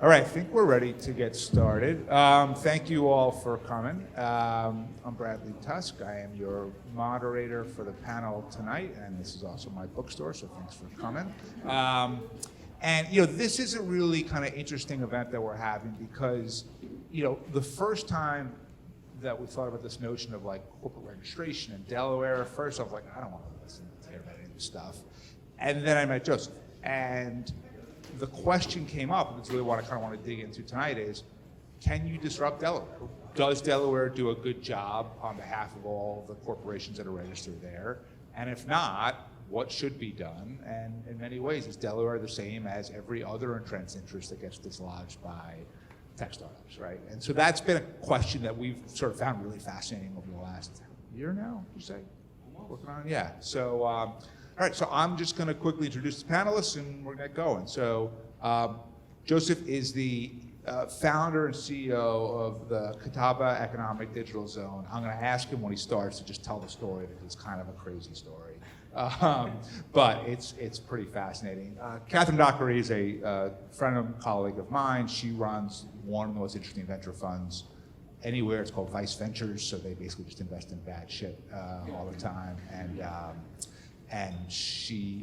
All right, I think we're ready to get started. Thank you all for coming. I'm Bradley Tusk. I am your moderator for the panel tonight, and this is also my bookstore, so thanks for coming. And this is a really kind of interesting event that we're having because, the first time that we thought about this notion of like corporate registration in Delaware, first I was like, I don't want to listen to hear about any of this stuff. And then I met Joseph, and the question came up, and it's really what I kind of want to dig into tonight is, can you disrupt Delaware? Does Delaware do a good job on behalf of all the corporations that are registered there? And if not, what should be done? And in many ways, is Delaware the same as every other entrenched interest that gets dislodged by tech startups, right? And so that's been a question that we've sort of found really fascinating over the last year now, you say? Working on it? Yeah. So, all right, so I'm just going to quickly introduce the panelists, and we're going to get going. So, Joseph is the founder and CEO of the Catawba Economic Digital Zone. I'm going to ask him when he starts to just tell the story because it's kind of a crazy story, but it's pretty fascinating. Catharine Dockery is a friend and colleague of mine. She runs one of the most interesting venture funds anywhere. It's called Vice Ventures, so they basically just invest in bad shit all the time. And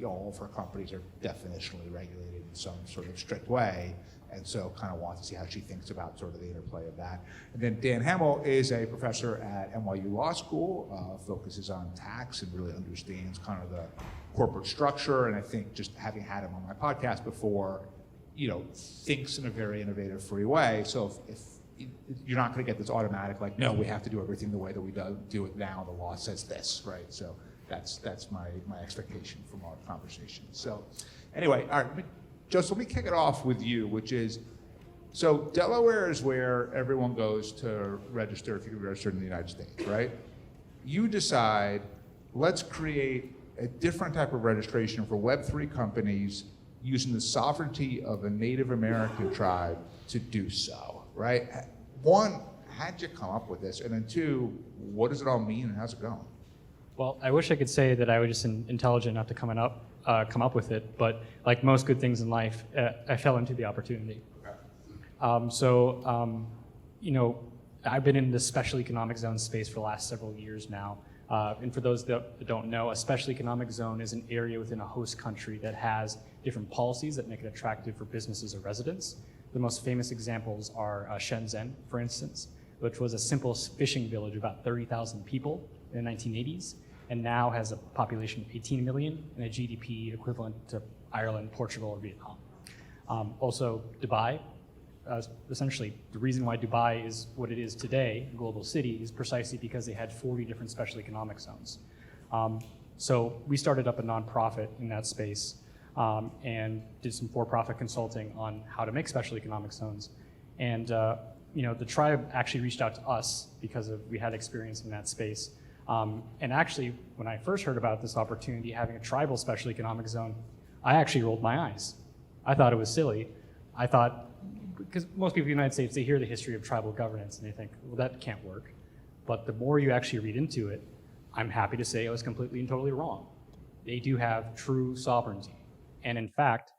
all of her companies are definitionally regulated in some sort of strict way, and so kind of want to see how she thinks about sort of the interplay of that. And then Dan Hemel is a professor at NYU Law School, focuses on tax and really understands kind of the corporate structure, and I think just having had him on my podcast before, thinks in a very innovative, free way. So if you're not going to get this automatic, like, no, we have to do everything the way that we do it now, the law says this, right? So that's my expectation from our conversation. So anyway, all right, Joseph, let me kick it off with you, which is, so Delaware is where everyone goes to register if you can register in the United States, right? You decide, let's create a different type of registration for Web3 companies using the sovereignty of a Native American tribe to do so, right? One, how'd you come up with this? And then two, what does it all mean and how's it going? Well, I wish I could say that I was just intelligent enough to come up with it, but like most good things in life, I fell into the opportunity. Okay. I've been in the special economic zone space for the last several years now. And for those that don't know, a special economic zone is an area within a host country that has different policies that make it attractive for businesses or residents. The most famous examples are Shenzhen, for instance, which was a simple fishing village of about 30,000 people in the 1980s, and now has a population of 18 million and a GDP equivalent to Ireland, Portugal, or Vietnam. Also, Dubai, essentially the reason why Dubai is what it is today, a global city, is precisely because they had 40 different special economic zones. So we started up a nonprofit in that space and did some for-profit consulting on how to make special economic zones. And the tribe actually reached out to us because we had experience in that space. And actually, when I first heard about this opportunity, having a tribal special economic zone, I actually rolled my eyes. I thought it was silly. I thought, because most people in the United States, they hear the history of tribal governance and they think, well, that can't work. But the more you actually read into it, I'm happy to say I was completely and totally wrong. They do have true sovereignty. And in fact,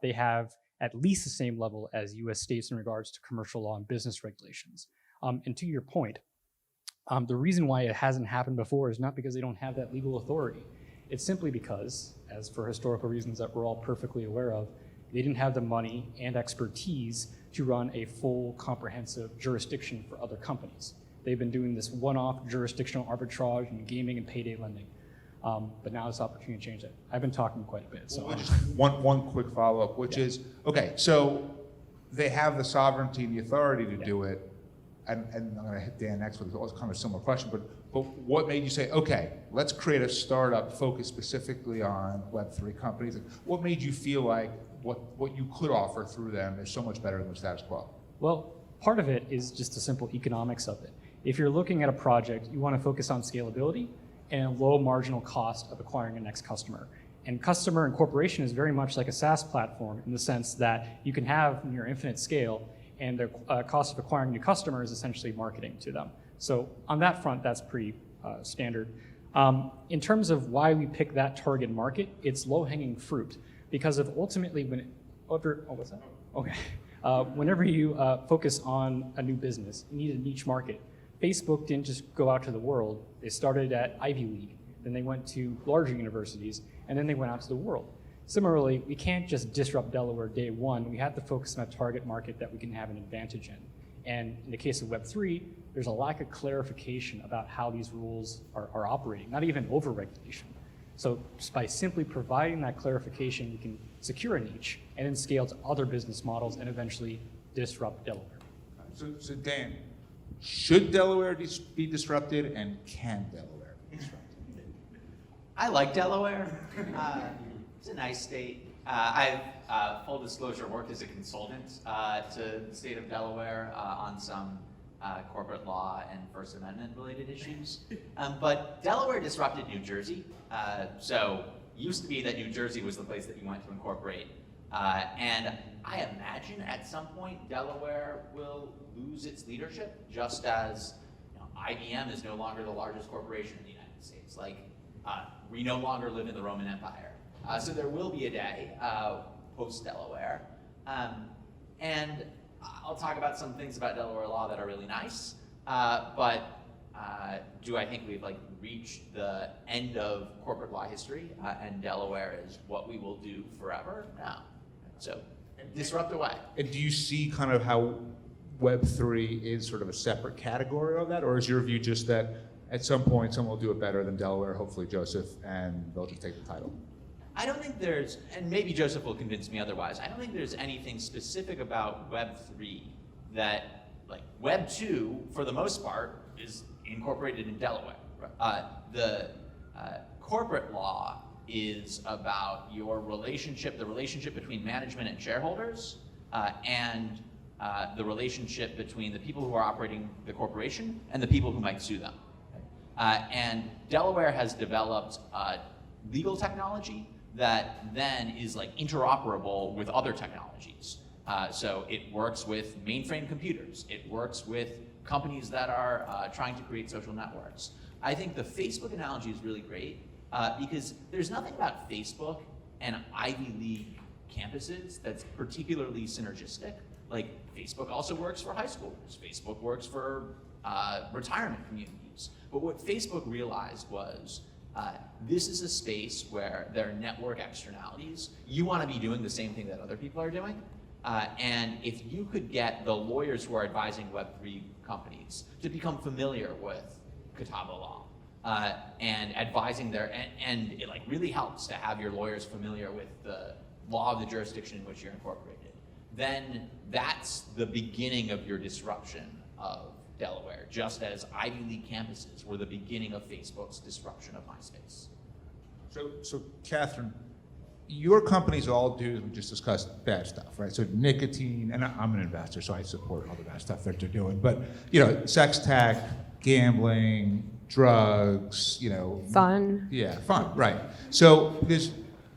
they have at least the same level as US states in regards to commercial law and business regulations. And to your point, the reason why it hasn't happened before is not because they don't have that legal authority. It's simply because, as for historical reasons that we're all perfectly aware of, they didn't have the money and expertise to run a full, comprehensive jurisdiction for other companies. They've been doing this one-off jurisdictional arbitrage and gaming and payday lending. But now this opportunity to change that. I've been talking quite a bit. So just one quick follow-up, which is, okay, so they have the sovereignty and the authority to do it, and I'm going to hit Dan next with kind of a similar question, but what made you say, okay, let's create a startup focused specifically on Web3 companies? What made you feel like what you could offer through them is so much better than the status quo? Well, part of it is just the simple economics of it. If you're looking at a project, you want to focus on scalability and low marginal cost of acquiring a next customer. And customer incorporation is very much like a SaaS platform in the sense that you can have near infinite scale, and the cost of acquiring new customers is essentially marketing to them. So on that front, that's pretty standard. In terms of why we pick that target market, it's low-hanging fruit because of ultimately when what's that? Okay. Whenever you focus on a new business, you need a niche market. Facebook didn't just go out to the world. They started at Ivy League, then they went to larger universities, and then they went out to the world. Similarly, we can't just disrupt Delaware day one. We have to focus on a target market that we can have an advantage in. And in the case of Web3, there's a lack of clarification about how these rules are operating, not even over-regulation. So just by simply providing that clarification, we can secure a niche and then scale to other business models and eventually disrupt Delaware. So Dan, should Delaware be disrupted, and can Delaware be disrupted? I like Delaware. It's a nice state. I've, full disclosure, worked as a consultant to the state of Delaware on some corporate law and First Amendment related issues. But Delaware disrupted New Jersey. So used to be that New Jersey was the place that you went to incorporate. And I imagine at some point Delaware will lose its leadership, just as IBM is no longer the largest corporation in the United States. Like, we no longer live in the Roman Empire. So there will be a day post-Delaware. And I'll talk about some things about Delaware law that are really nice. But do I think we've reached the end of corporate law history and Delaware is what we will do forever? No. So disrupt away. And do you see kind of how Web3 is sort of a separate category of that? Or is your view just that at some point someone will do it better than Delaware, hopefully Joseph, and they'll just take the title? I don't think there's, and maybe Joseph will convince me otherwise, I don't think there's anything specific about Web3 that, Web 2, for the most part, is incorporated in Delaware. The corporate law is about your relationship, the relationship between management and shareholders, and the relationship between the people who are operating the corporation and the people who might sue them. And Delaware has developed legal technology that then is interoperable with other technologies. So it works with mainframe computers. It works with companies that are trying to create social networks. I think the Facebook analogy is really great because there's nothing about Facebook and Ivy League campuses that's particularly synergistic. Facebook also works for high schoolers. Facebook works for retirement communities. But what Facebook realized was this is a space where there are network externalities. You want to be doing the same thing that other people are doing. And if you could get the lawyers who are advising Web3 companies to become familiar with Catawba law and advising and it really helps to have your lawyers familiar with the law of the jurisdiction in which you're incorporated, then that's the beginning of your disruption of Delaware, just as Ivy League campuses were the beginning of Facebook's disruption of MySpace. So Catherine, your companies all do, as we just discussed, bad stuff, right? So nicotine, and I'm an investor, so I support all the bad stuff that they're doing. But sex tech, gambling, drugs, Fun. Yeah, fun, right. So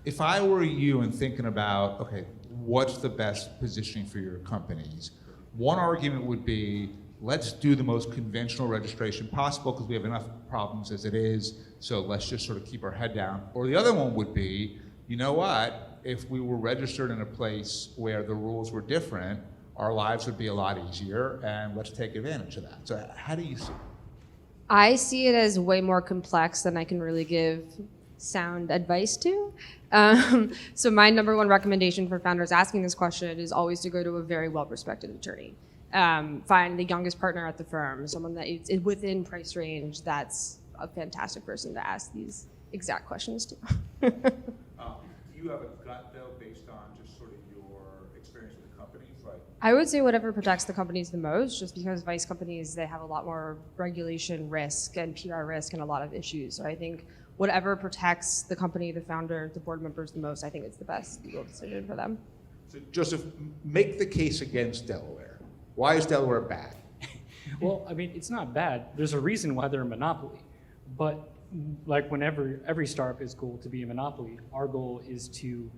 if I were you and thinking about, okay, what's the best positioning for your companies? One argument would be, let's do the most conventional registration possible because we have enough problems as it is, so let's just sort of keep our head down. Or the other one would be, you know what, if we were registered in a place where the rules were different, our lives would be a lot easier, and let's take advantage of that. So how do you see it? I see it as way more complex than I can really give sound advice to. So my number one recommendation for founders asking this question is always to go to a very well-respected attorney. Find the youngest partner at the firm, someone that is within price range. That's a fantastic person to ask these exact questions to. Do you have a gut, though, based on just sort of your experience with the companies? I would say whatever protects the companies the most, just because vice companies, they have a lot more regulation risk and PR risk and a lot of issues. So I think whatever protects the company, the founder, the board members the most, I think it's the best legal decision for them. So Joseph, make the case against Delaware. Why is Delaware bad? Well, I mean, it's not bad. There's a reason why they're a monopoly. But whenever every startup is goal to be a monopoly, our goal is to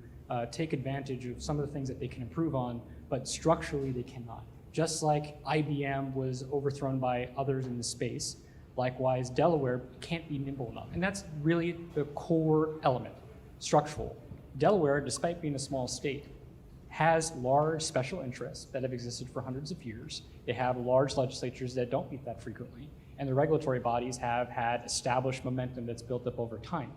take advantage of some of the things that they can improve on, but structurally they cannot. Just like IBM was overthrown by others in the space, likewise Delaware can't be nimble enough. And that's really the core element, structural. Delaware, despite being a small state, has large special interests that have existed for hundreds of years. They have large legislatures that don't meet that frequently. And the regulatory bodies have had established momentum that's built up over time.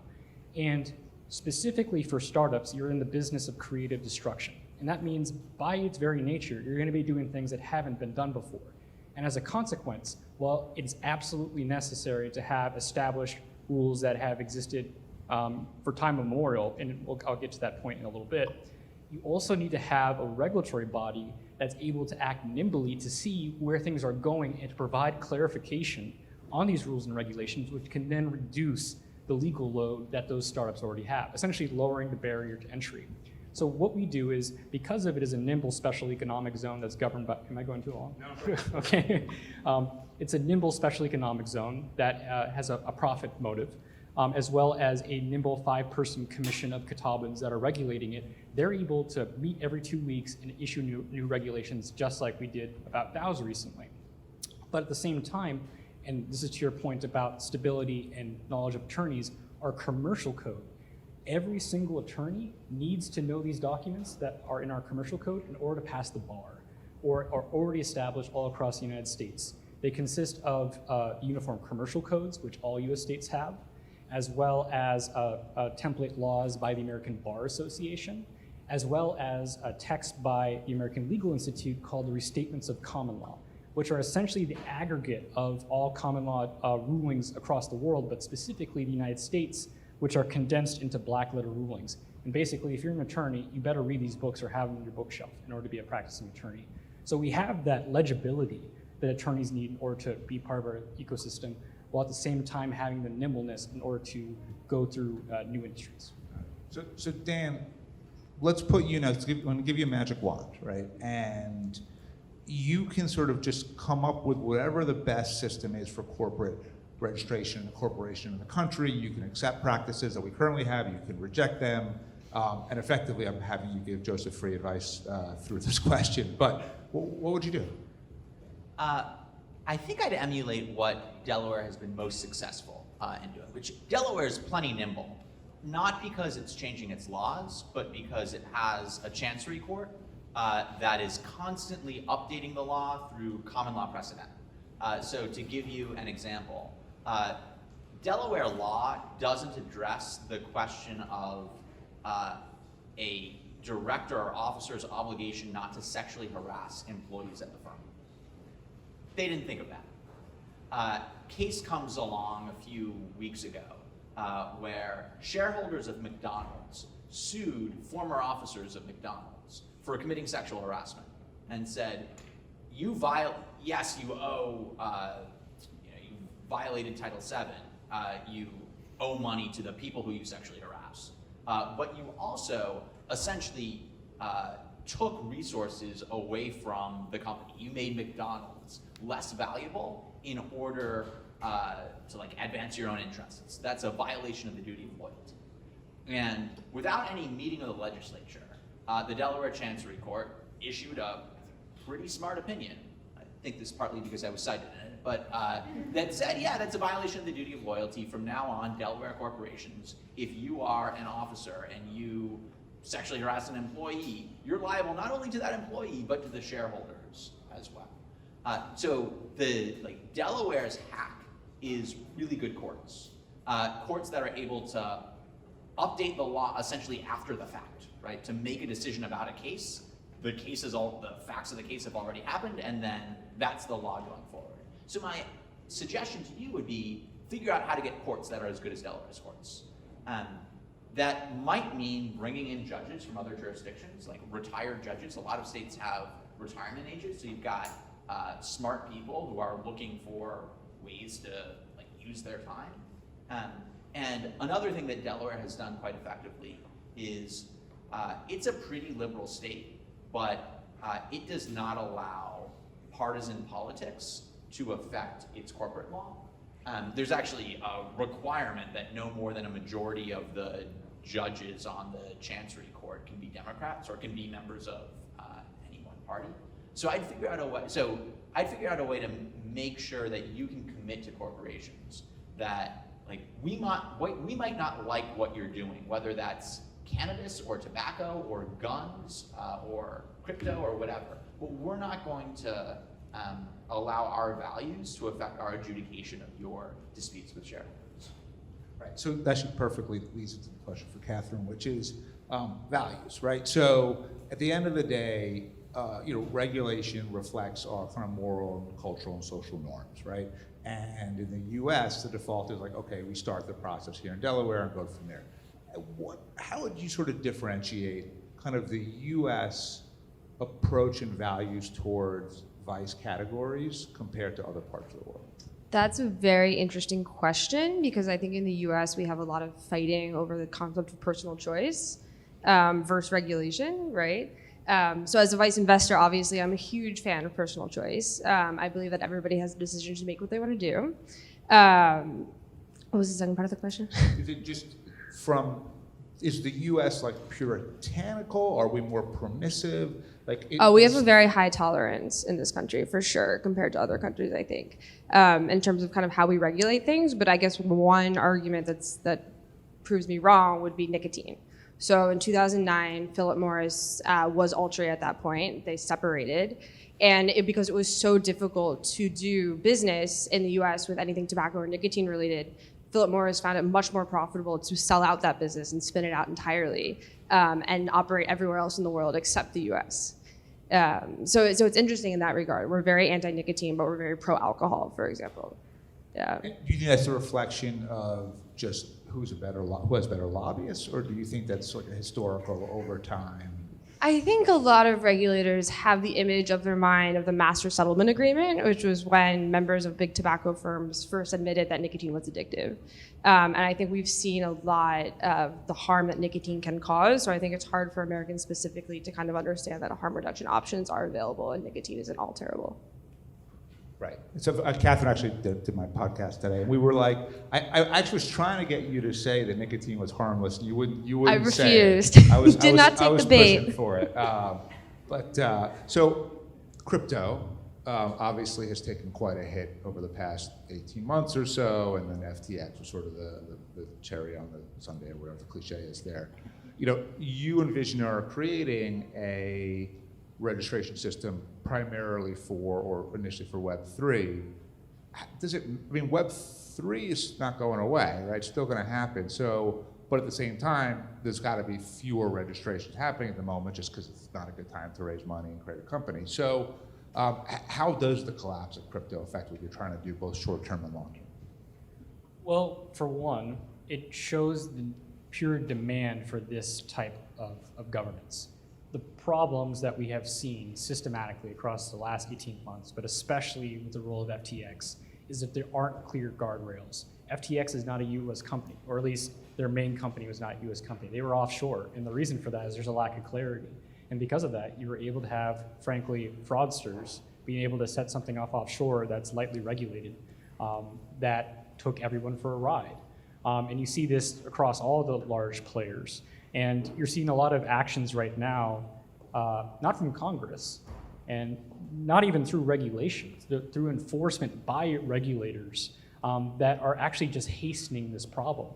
And specifically for startups, you're in the business of creative destruction. And that means by its very nature, you're going to be doing things that haven't been done before. And as a consequence, while it's absolutely necessary to have established rules that have existed for time immemorial, and I'll get to that point in a little bit, you also need to have a regulatory body that's able to act nimbly to see where things are going and to provide clarification on these rules and regulations, which can then reduce the legal load that those startups already have, essentially lowering the barrier to entry. So what we do is, because of it is a nimble special economic zone that's governed by, am I going too long? No. Okay. It's a nimble special economic zone that has a profit motive, as well as a nimble 5-person commission of Catawbans that are regulating it. They're able to meet every 2 weeks and issue new regulations, just like we did about DAOs recently. But at the same time, and this is to your point about stability and knowledge of attorneys, our commercial code. Every single attorney needs to know these documents that are in our commercial code in order to pass the bar, or are already established all across the United States. They consist of uniform commercial codes, which all US states have, as well as template laws by the American Bar Association, as well as a text by the American Legal Institute called the Restatements of Common Law, which are essentially the aggregate of all common law rulings across the world, but specifically the United States, which are condensed into black letter rulings. And basically, if you're an attorney, you better read these books or have them on your bookshelf in order to be a practicing attorney. So we have that legibility that attorneys need in order to be part of our ecosystem, while at the same time having the nimbleness in order to go through new industries. So Dan, let's put you, I'm going to give you a magic wand, right? And you can sort of just come up with whatever the best system is for corporate registration and incorporation in the country. You can accept practices that we currently have, you can reject them, and effectively I'm having you give Joseph free advice through this question, but what would you do? I think I'd emulate what Delaware has been most successful in doing, which Delaware is plenty nimble, not because it's changing its laws, but because it has a chancery court that is constantly updating the law through common law precedent. So to give you an example, Delaware law doesn't address the question of a director or officer's obligation not to sexually harass employees at the firm. They didn't think of that. Case comes along a few weeks ago where shareholders of McDonald's sued former officers of McDonald's for committing sexual harassment and said, you owe, you violated Title VII. You owe money to the people who you sexually harass. But you also essentially took resources away from the company. You made McDonald's less valuable in order to advance your own interests. That's a violation of the duty of loyalty. And without any meeting of the legislature, the Delaware Chancery Court issued a pretty smart opinion. I think this partly because I was cited in it, but that said, yeah, that's a violation of the duty of loyalty. From now on, Delaware corporations, if you are an officer and you sexually harass an employee, you're liable not only to that employee, but to the shareholders as well. So Delaware's hack is really good courts. Courts that are able to update the law essentially after the fact, right? To make a decision about a case. The facts of the case have already happened, and then that's the law going forward. So my suggestion to you would be figure out how to get courts that are as good as Delaware's courts. That might mean bringing in judges from other jurisdictions, like retired judges. A lot of states have retirement ages, so you've got smart people who are looking for ways to use their time. And another thing that Delaware has done quite effectively is it's a pretty liberal state, but it does not allow partisan politics to affect its corporate law. There's actually a requirement that no more than a majority of the judges on the Chancery Court can be Democrats or can be members of any one party. So I'd figure out a way to make sure that you can commit to corporations that we might not like what you're doing, whether that's cannabis or tobacco or guns or crypto or whatever. But we're not going to allow our values to affect our adjudication of your disputes with shareholders. Right, so that should perfectly leads into the question for Catherine, which is values, right? So at the end of the day, regulation reflects our kind of moral, and cultural, and social norms, right? And in the U.S., the default is like, okay, we start the process here in Delaware and go from there. How would you sort of differentiate kind of the U.S. approach and values towards vice categories compared to other parts of the world? That's a very interesting question because I think in the US we have a lot of fighting over the concept of personal choice versus regulation, right? So as a vice investor, obviously I'm a huge fan of personal choice. I believe that everybody has the decision to make what they want to do. What was the second part of the question? Is it just is the US like puritanical? Are we more permissive? We have a very high tolerance in this country for sure compared to other countries, I think, in terms of kind of how we regulate things. But I guess one argument that proves me wrong would be nicotine. So in 2009, Philip Morris was Altria at that point. They separated. And because it was so difficult to do business in the US with anything tobacco or nicotine related, Philip Morris found it much more profitable to sell out that business and spin it out entirely and operate everywhere else in the world except the US. So it's interesting in that regard. We're very anti-nicotine, but we're very pro-alcohol, for example. Yeah. Do you think that's a reflection of just who has better lobbyists, or do you think that's like a historical over time? I think a lot of regulators have the image of their mind of the Master Settlement Agreement, which was when members of big tobacco firms first admitted that nicotine was addictive. And I think we've seen a lot of the harm that nicotine can cause. So I think it's hard for Americans specifically to kind of understand that harm reduction options are available and nicotine isn't all terrible. Right. So Catherine actually did my podcast today, and we were like, I actually was trying to get you to say that nicotine was harmless, and you wouldn't I refused. Say it. I was, Did not take the bait. Pushing for it. So crypto obviously has taken quite a hit over the past 18 months or so, and then FTX was sort of the cherry on the sundae, or whatever the cliche is there. You envision or are creating a registration system primarily or initially for Web3. Web3 is not going away, right? It's still going to happen. So, but at the same time, there's got to be fewer registrations happening at the moment just because it's not a good time to raise money and create a company. So, how does the collapse of crypto affect what you're trying to do, both short-term and long-term? Well, for one, it shows the pure demand for this type of governance. The problems that we have seen systematically across the last 18 months, but especially with the role of FTX, is that there aren't clear guardrails. FTX is not a US company, or at least their main company was not a US company. They were offshore, and the reason for that is there's a lack of clarity. And because of that, you were able to have, frankly, fraudsters being able to set something off offshore that's lightly regulated, that took everyone for a ride. And you see this across all the large players. And you're seeing a lot of actions right now, not from Congress, and not even through regulations, through enforcement by regulators that are actually just hastening this problem.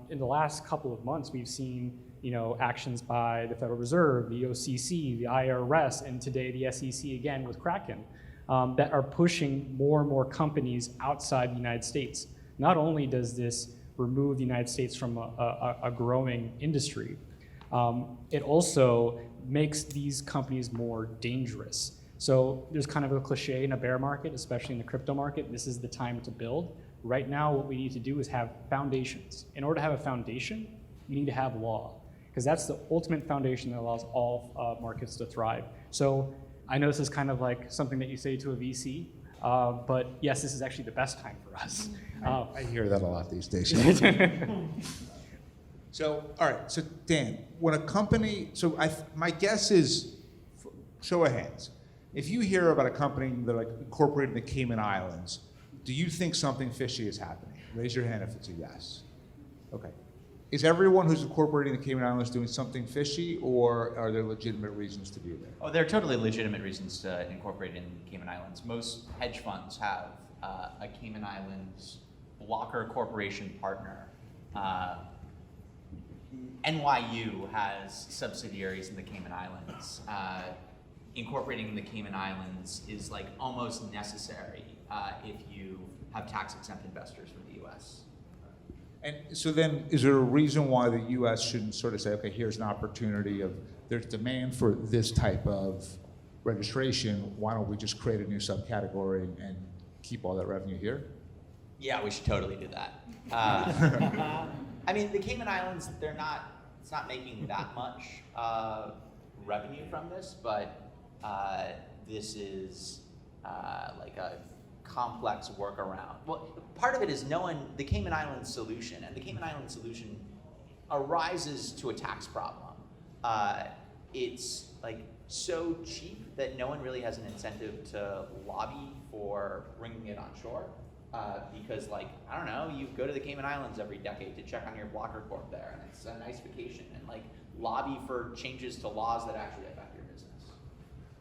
In the last couple of months, we've seen actions by the Federal Reserve, the OCC, the IRS, and today the SEC again with Kraken, that are pushing more and more companies outside the United States. Not only does this remove the United States from a growing industry, it also makes these companies more dangerous. So there's kind of a cliche in a bear market, especially in the crypto market, this is the time to build. Right now, what we need to do is have foundations. In order to have a foundation, you need to have law, because that's the ultimate foundation that allows all markets to thrive. So I know this is kind of like something that you say to a VC, but yes, this is actually the best time for us. I hear that a lot these days. So, all right, so Dan, when a company, my guess is, show of hands, if you hear about a company that like incorporated in the Cayman Islands, do you think something fishy is happening? Raise your hand if it's a yes. Okay. Is everyone who's incorporating the Cayman Islands doing something fishy, or are there legitimate reasons to be there? Oh, there are totally legitimate reasons to incorporate in the Cayman Islands. Most hedge funds have a Cayman Islands blocker corporation partner. NYU has subsidiaries in the Cayman Islands. Incorporating in the Cayman Islands is like almost necessary if you have tax-exempt investors from the U.S. And so then, is there a reason why the U.S. shouldn't sort of say, okay, here's an opportunity of, there's demand for this type of registration, why don't we just create a new subcategory and keep all that revenue here? Yeah, we should totally do that. I mean, the Cayman Islands, it's not making that much revenue from this, but this is like a complex workaround. Well, part of it is the Cayman Islands solution, and the Cayman Islands solution arises to a tax problem. It's like so cheap that no one really has an incentive to lobby for bringing it on shore. Because like, I don't know, you go to the Cayman Islands every decade to check on your blocker corp there, and it's a nice vacation, and like lobby for changes to laws that actually affect your business.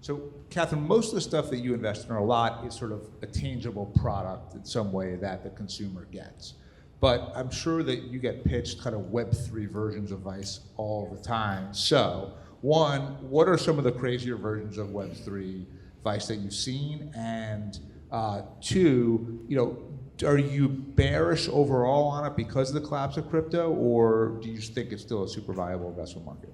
So, Catherine, most of the stuff that you invest in, or a lot, is sort of a tangible product in some way that the consumer gets. But I'm sure that you get pitched kind of Web3 versions of Vice all the time. So, one, what are some of the crazier versions of Web3 Vice that you've seen? And two, are you bearish overall on it because of the collapse of crypto, or do you think it's still a super viable investment market?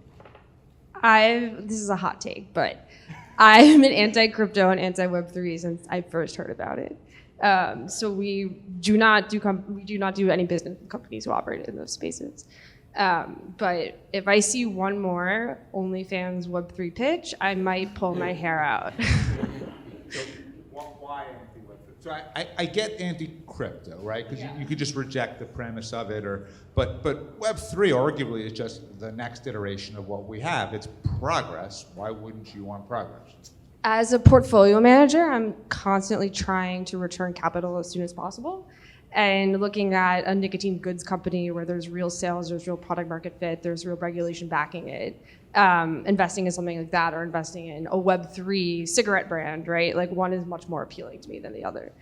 This is a hot take, but I'm an anti-crypto and anti-Web3 since I first heard about it. So we do not do any business with companies who operate in those spaces. But if I see one more OnlyFans Web3 pitch, I might pull my hair out. So why anti-Web3? So I get anti-crypto, right? Because you could just reject the premise of it, but Web3 arguably is just the next iteration of what we have. It's progress. Why wouldn't you want progress? As a portfolio manager, I'm constantly trying to return capital as soon as possible. And looking at a nicotine goods company where there's real sales, there's real product market fit, there's real regulation backing it, investing in something like that, or investing in a Web3 cigarette brand, right? Like, one is much more appealing to me than the other.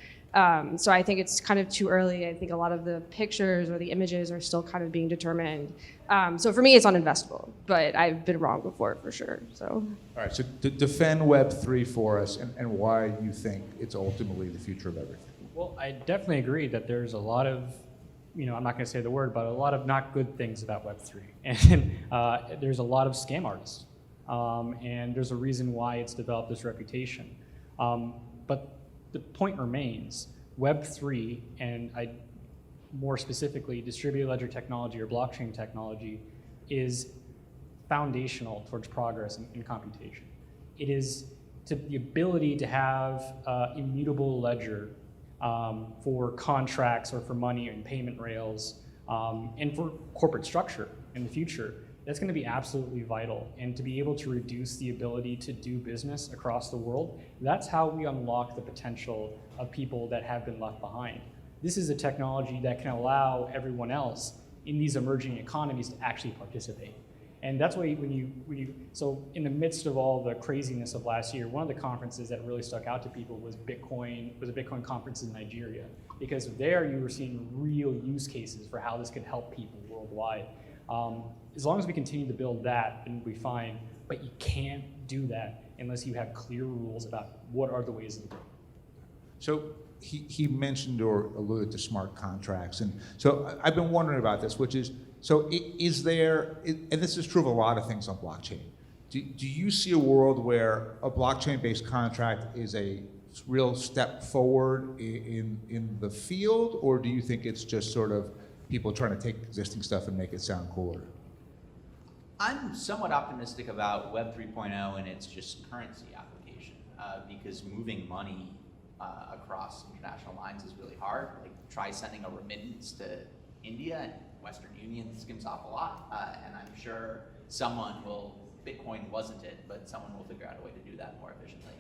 So I think it's kind of too early. I think a lot of the pictures or the images are still kind of being determined. So for me, it's uninvestable, but I've been wrong before for sure. So. All right, so defend Web3 for us and why you think it's ultimately the future of everything. Well, I definitely agree that there's a lot of, I'm not going to say the word, but a lot of not good things about Web3. And there's a lot of scam artists. And there's a reason why it's developed this reputation. But the point remains, Web3, and more specifically, distributed ledger technology or blockchain technology, is foundational towards progress in computation. It is the ability to have immutable ledger for contracts or for money and payment rails, and for corporate structure in the future. That's going to be absolutely vital. And to be able to reduce the ability to do business across the world, that's how we unlock the potential of people that have been left behind. This is a technology that can allow everyone else in these emerging economies to actually participate. And that's why so in the midst of all the craziness of last year, one of the conferences that really stuck out to people was a Bitcoin conference in Nigeria, because there you were seeing real use cases for how this could help people worldwide. As long as we continue to build that, then we'll be fine, but you can't do that unless you have clear rules about what are the ways of the world. So he mentioned or alluded to smart contracts, and so I've been wondering about this, which is, so is there, and this is true of a lot of things on blockchain, do you see a world where a blockchain-based contract is a real step forward in the field, or do you think it's just sort of people trying to take existing stuff and make it sound cooler? I'm somewhat optimistic about Web 3.0 and its just currency application, because moving money across international lines is really hard. Like, try sending a remittance to India, and Western Union skims off a lot, and I'm sure Bitcoin wasn't it, but someone will figure out a way to do that more efficiently.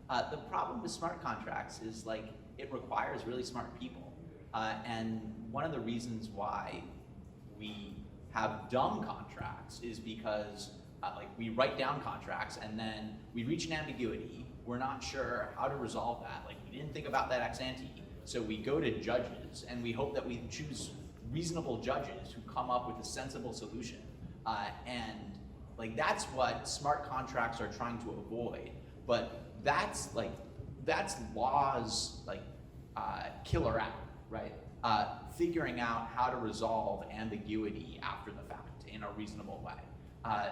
The problem with smart contracts is, like, it requires really smart people, and one of the reasons why we have dumb contracts is because we write down contracts and then we reach an ambiguity. We're not sure how to resolve that. Like, we didn't think about that ex ante. So we go to judges and we hope that we choose reasonable judges who come up with a sensible solution. And like that's what smart contracts are trying to avoid. But that's law's killer app, right? Figuring out how to resolve ambiguity after the fact in a reasonable way.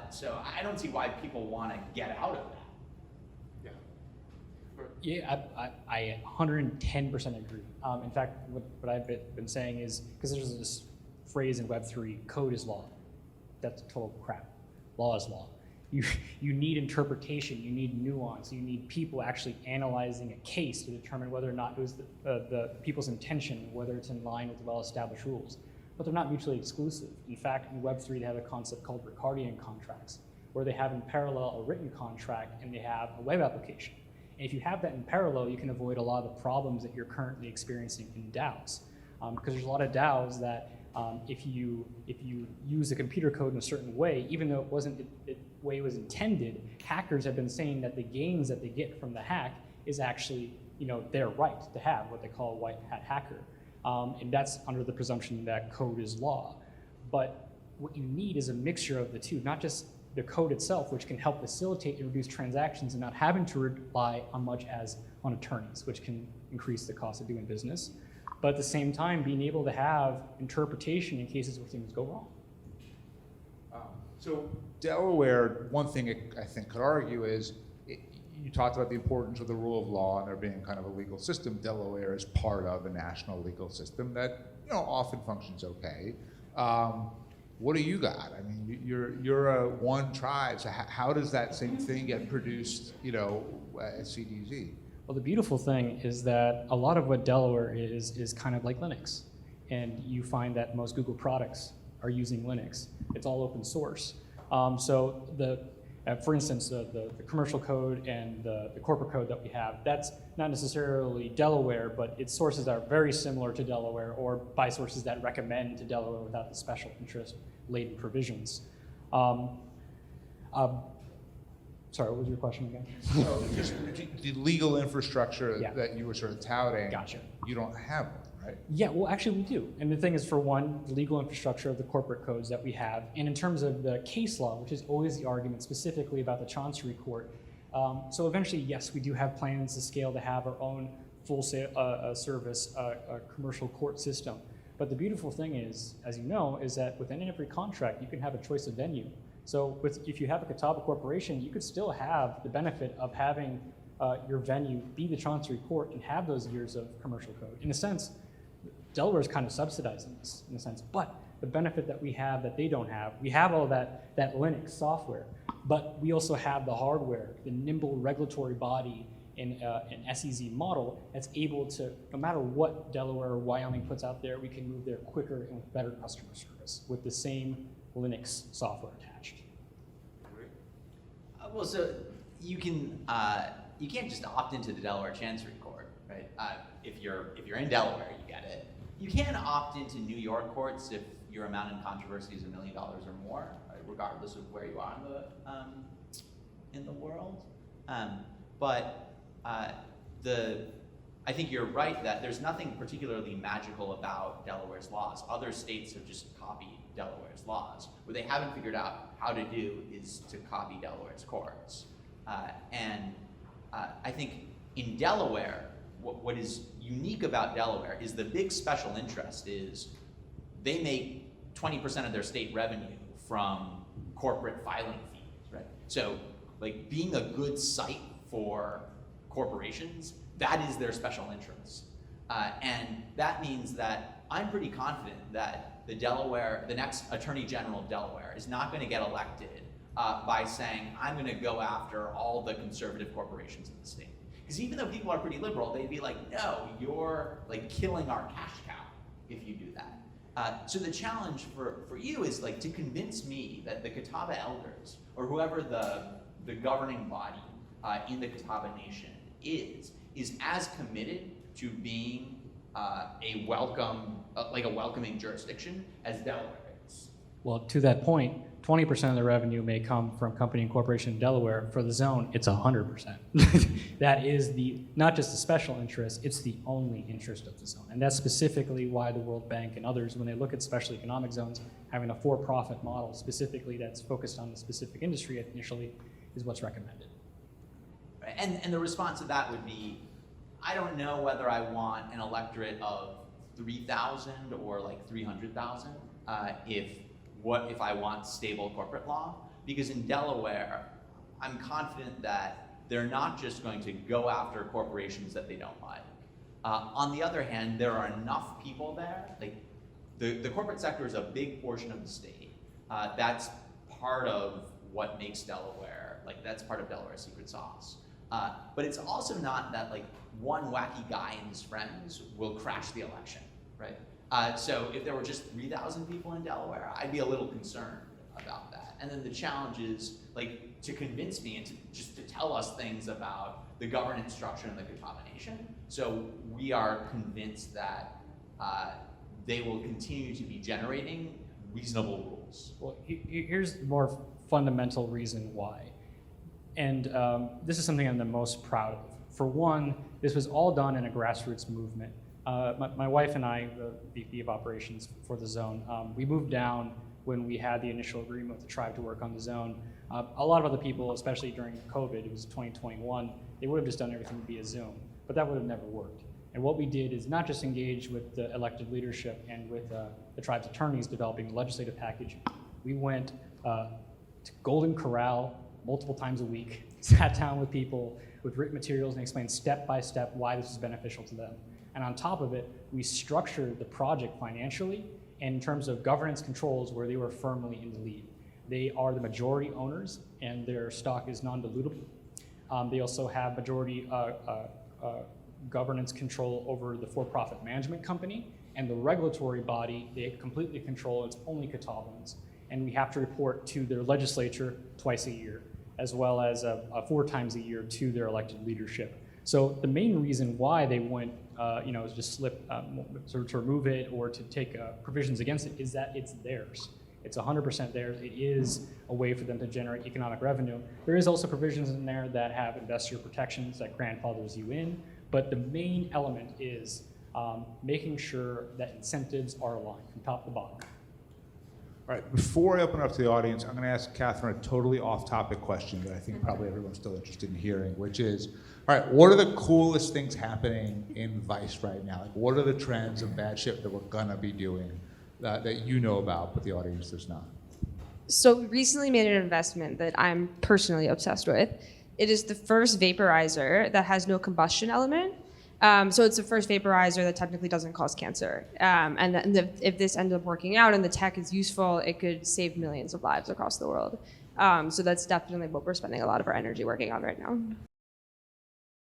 So I don't see why people want to get out of that. Yeah, I 110% agree. In fact, what I've been saying is, because there's this phrase in Web3, code is law. That's total crap. Law is law. You need interpretation, you need nuance, you need people actually analyzing a case to determine whether or not it was the people's intention, whether it's in line with well-established rules. But they're not mutually exclusive. In fact, in Web3, they have a concept called Ricardian contracts, where they have in parallel a written contract and they have a web application. And if you have that in parallel, you can avoid a lot of the problems that you're currently experiencing in DAOs. Because there's a lot of DAOs that if you use the computer code in a certain way, even though it wasn't the way it was intended, hackers have been saying that the gains that they get from the hack is actually, their right to have what they call a white hat hacker. And that's under the presumption that code is law. But what you need is a mixture of the two, not just the code itself, which can help facilitate and reduce transactions and not having to rely on much as on attorneys, which can increase the cost of doing business. But at the same time, being able to have interpretation in cases where things go wrong. So Delaware, one thing I think could argue is, you talked about the importance of the rule of law and there being kind of a legal system. Delaware is part of a national legal system that often functions okay. What do you got? I mean, you're a one tribe, so how does that same thing get produced, at CDZ? Well, the beautiful thing is that a lot of what Delaware is kind of like Linux. And you find that most Google products are using Linux. It's all open source. So for instance, the commercial code and the corporate code that we have, that's not necessarily Delaware, but its sources are very similar to Delaware or by sources that recommend to Delaware without the special interest laden provisions. Sorry, what was your question again? So just the legal infrastructure Yeah. that you were sort of touting, Gotcha. you don't have one, right? Yeah, well, actually we do. And the thing is, for one, the legal infrastructure of the corporate codes that we have, and in terms of the case law, which is always the argument specifically about the Chancery Court. So eventually, yes, we do have plans to scale to have our own full service commercial court system. But the beautiful thing is, as you know, is that within every contract, you can have a choice of venue. So if you have a Catawba corporation, you could still have the benefit of having your venue be the Chancery Court and have those years of commercial code. In a sense, Delaware is kind of subsidizing this, in a sense. But the benefit that we have that they don't have, we have all that Linux software, but we also have the hardware, the nimble regulatory body in an SEZ model that's able to, no matter what Delaware or Wyoming puts out there, we can move there quicker and with better customer service with the same Linux software attached. Well, so you can't just opt into the Delaware Chancery Court, right? If you're in Delaware, you get it. You can opt into New York courts if your amount in controversy is $1 million or more, right? Regardless of where you are in the world. I think you're right that there's nothing particularly magical about Delaware's laws. Other states have just copied Delaware's laws. What they haven't figured out how to do is to copy Delaware's courts. I think in Delaware, what is unique about Delaware is the big special interest is they make 20% of their state revenue from corporate filing fees, right? So like being a good site for corporations, that is their special interest. And that means that I'm pretty confident that the next Attorney General of Delaware is not going to get elected by saying, I'm going to go after all the conservative corporations in the state. Because even though people are pretty liberal, they'd be like, no, you're like killing our cash cow if you do that. So the challenge for you is like to convince me that the Catawba elders, or whoever the governing body in the Catawba Nation is as committed to being a welcoming jurisdiction as Delaware is. Well, to that point, 20% of the revenue may come from company incorporation in Delaware. For the zone, it's 100%. That is not just the special interest, it's the only interest of the zone. And that's specifically why the World Bank and others, when they look at special economic zones, having a for-profit model specifically that's focused on the specific industry initially is what's recommended. And the response to that would be, I don't know whether I want an electorate of 3,000 or like 300,000 if I want stable corporate law, because in Delaware, I'm confident that they're not just going to go after corporations that they don't like. On the other hand, there are enough people there, like the corporate sector is a big portion of the state. That's part of what makes Delaware, like that's part of Delaware's secret sauce. But it's also not that like one wacky guy and his friends will crash the election, right? So if there were just 3,000 people in Delaware, I'd be a little concerned about that. And then the challenge is like to convince me and to tell us things about the governance structure and the Catawba Nation. So we are convinced that they will continue to be generating reasonable rules. Well, here's the more fundamental reason why. And this is something I'm the most proud of. For one, this was all done in a grassroots movement. My wife and I, the VP of operations for the zone, we moved down when we had the initial agreement with the tribe to work on the zone. A lot of other people, especially during COVID, it was 2021, they would have just done everything via Zoom, but that would have never worked. And what we did is not just engage with the elected leadership and with the tribe's attorneys developing the legislative package. We went to Golden Corral multiple times a week, sat down with people with written materials and explained step by step why this is beneficial to them. And on top of it, we structured the project financially and in terms of governance controls where they were firmly in the lead. They are the majority owners and their stock is non-dilutable. They also have majority governance control over the for-profit management company and the regulatory body. They completely control, it's only Catawbans. And we have to report to their legislature twice a year, as well as 4 times a year to their elected leadership. So the main reason why they went, is just slip, sort of to remove it or to take provisions against it is that it's theirs. It's 100% theirs. It is a way for them to generate economic revenue. There is also provisions in there that have investor protections that grandfathers you in, but the main element is making sure that incentives are aligned from top to bottom. All right, before I open it up to the audience, I'm going to ask Catherine a totally off-topic question that I think probably everyone's still interested in hearing, which is, all right, what are the coolest things happening in Vice right now? Like, what are the trends of bad shit that we're going to be doing that you know about, but the audience does not? So we recently made an investment that I'm personally obsessed with. It is the first vaporizer that has no combustion element. So it's the first vaporizer that technically doesn't cause cancer. And if this ends up working out and the tech is useful, it could save millions of lives across the world. So that's definitely what we're spending a lot of our energy working on right now.